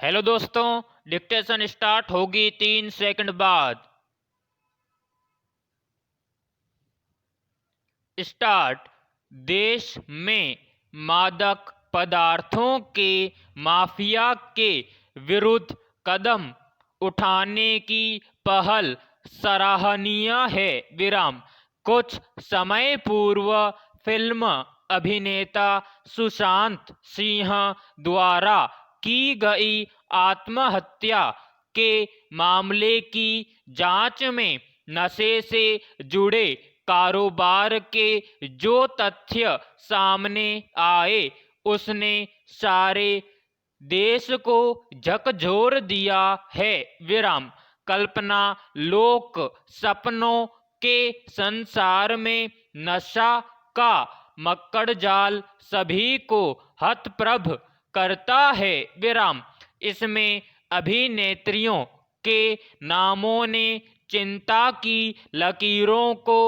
Hello दोस्तों, dictation start होगी 3 second बाद। स्टार्ट। देश में मादक पदार्थों के माफिया के विरुद्ध कदम उठाने की पहल सराहनीय है। विराम। कुछ समय पूर्व फिल्म अभिनेता सुशांत सिंह द्वारा की गई आत्महत्या के मामले की जांच में नशे से जुड़े कारोबार के जो तथ्य सामने आए उसने सारे देश को झकझोर दिया है। विराम। कल्पना लोक सपनों के संसार में नशा का मक्कड़ जाल सभी को हतप्रभ करता है। विराम। इसमें अभिनेत्रियों के नामों ने चिंता की लकीरों को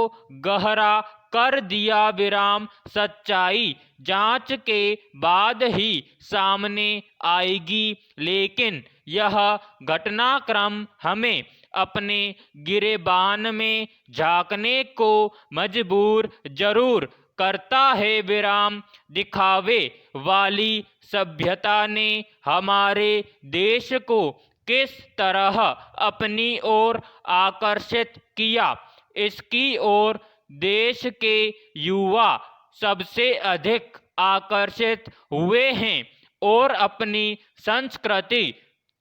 गहरा कर दिया। विराम। सच्चाई जांच के बाद ही सामने आएगी, लेकिन यह घटनाक्रम हमें अपने गिरेबान में झांकने को मजबूर जरूर करता है। विराम। दिखावे वाली सभ्यता ने हमारे देश को किस तरह अपनी ओर आकर्षित किया, इसकी ओर देश के युवा सबसे अधिक आकर्षित हुए हैं और अपनी संस्कृति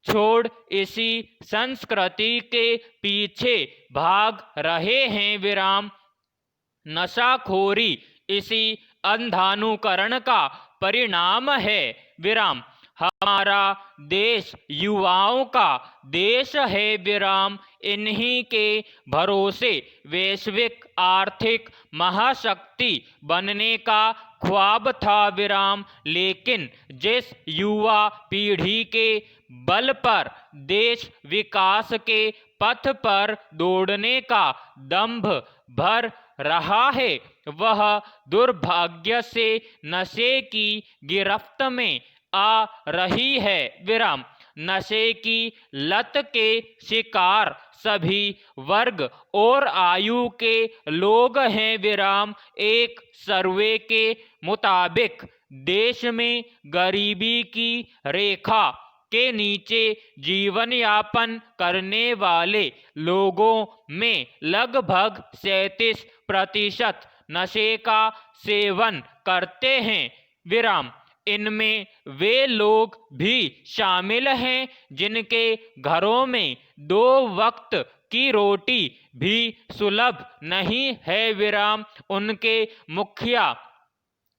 छोड़ इसी संस्कृति के पीछे भाग रहे हैं। विराम। नशाखोरी इसी अंधानुकरण का परिणाम है। विराम। हमारा देश युवाओं का देश है। विराम। इन्हीं के भरोसे वैश्विक आर्थिक महाशक्ति बनने का ख्वाब था। विराम। लेकिन जिस युवा पीढ़ी के बल पर देश विकास के पथ पर दौड़ने का दंभ भर रहा है, वह दुर्भाग्य से नशे की गिरफ्त में आ रही है। विराम। नशे की लत के शिकार सभी वर्ग और आयु के लोग हैं। विराम। एक सर्वे के मुताबिक देश में गरीबी की रेखा के नीचे जीवन यापन करने वाले लोगों में लगभग 37% नशे का सेवन करते हैं। विराम। इनमें वे लोग भी शामिल हैं जिनके घरों में 2 वक्त की रोटी भी सुलभ नहीं है। विराम। उनके मुखिया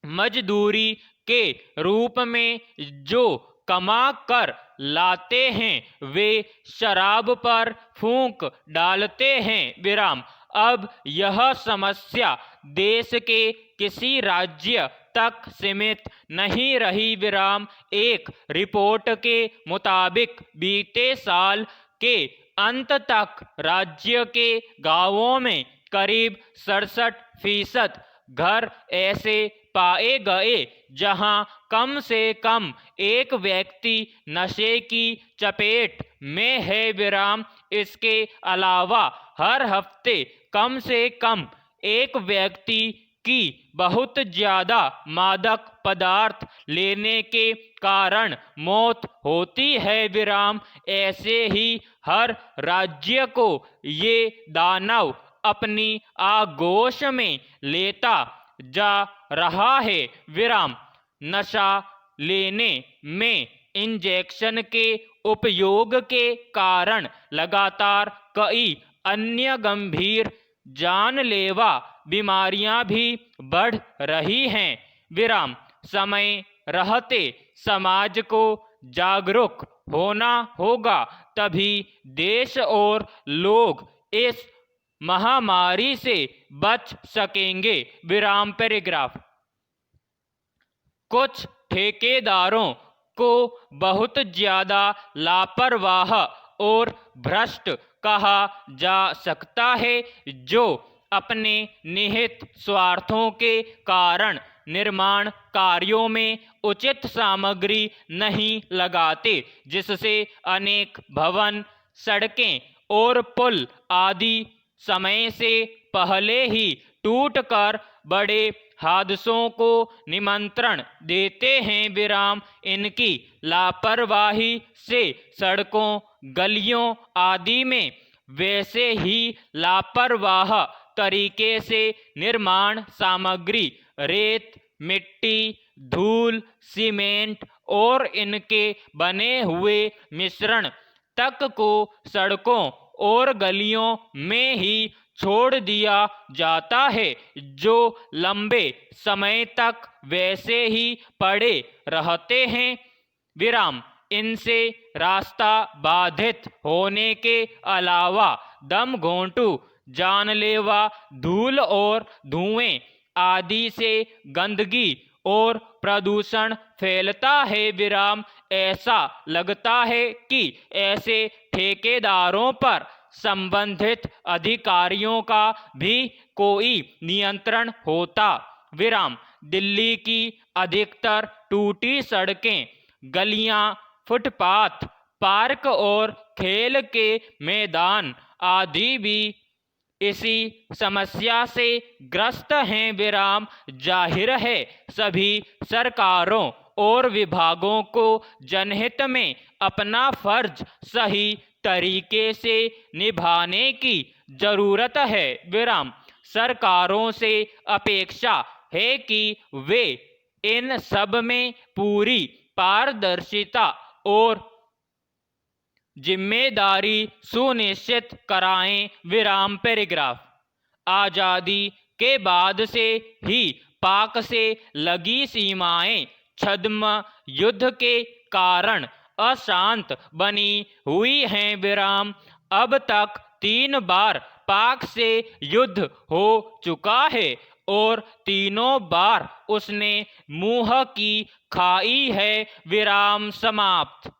मजदूरी के रूप में जो कमा कर लाते हैं वे शराब पर फूंक डालते हैं। विराम। अब यह समस्या देश के किसी राज्य तक सीमित नहीं रही। विराम। एक रिपोर्ट के मुताबिक बीते साल के अंत तक राज्य के गांवों में करीब 67% घर ऐसे पाए गए जहां कम से कम एक व्यक्ति नशे की चपेट में है। विराम। इसके अलावा हर हफ्ते कम से कम एक व्यक्ति की बहुत ज्यादा मादक पदार्थ लेने के कारण मौत होती है। विराम। ऐसे ही हर राज्य को ये दानव अपनी आगोश में लेता जा रहा है। विराम। नशा लेने में इंजेक्शन के उपयोग के कारण लगातार कई अन्य गंभीर जानलेवा बीमारियां भी बढ़ रही हैं। विराम। समय रहते समाज को जागरूक होना होगा, तभी देश और लोग इस महामारी से बच सकेंगे। विराम। पैराग्राफ। कुछ ठेकेदारों को बहुत ज्यादा लापरवाह और भ्रष्ट कहा जा सकता है, जो अपने निहित स्वार्थों के कारण निर्माण कार्यों में उचित सामग्री नहीं लगाते, जिससे अनेक भवन, सड़कें और पुल आदि समय से पहले ही टूटकर बड़े हादसों को निमंत्रण देते हैं। विराम इनकी लापरवाही से सड़कों, गलियों आदि में वैसे ही लापरवाह तरीके से निर्माण सामग्री, रेत, मिट्टी, धूल, सीमेंट और इनके बने हुए मिश्रण तक को सड़कों और गलियों में ही छोड़ दिया जाता है, जो लंबे समय तक वैसे ही पड़े रहते हैं। विराम इनसे रास्ता बाधित होने के अलावा दम घोंटू, जानलेवा धूल और धुएं आदि से गंदगी और प्रदूषण फैलता है। विराम ऐसा लगता है कि ऐसे ठेकेदारों पर संबंधित अधिकारियों का भी कोई नियंत्रण होता। विराम दिल्ली की अधिकतर टूटी सड़कें, गलियां, फुटपाथ, पार्क और खेल के मैदान आदि भी इसी समस्या से ग्रस्त हैं। विराम जाहिर है सभी सरकारों और विभागों को जनहित में अपना फर्ज सही तरीके से निभाने की जरूरत है। विराम सरकारों से अपेक्षा है कि वे इन सब में पूरी पारदर्शिता और जिम्मेदारी सुनिश्चित कराएं। विराम पैराग्राफ आज़ादी के बाद से ही पाक से लगी सीमाएं छद्म युद्ध के कारण अशांत बनी हुई हैं। विराम अब तक 3 बार पाक से युद्ध हो चुका है और तीनों बार उसने मुंह की खाई है। विराम समाप्त।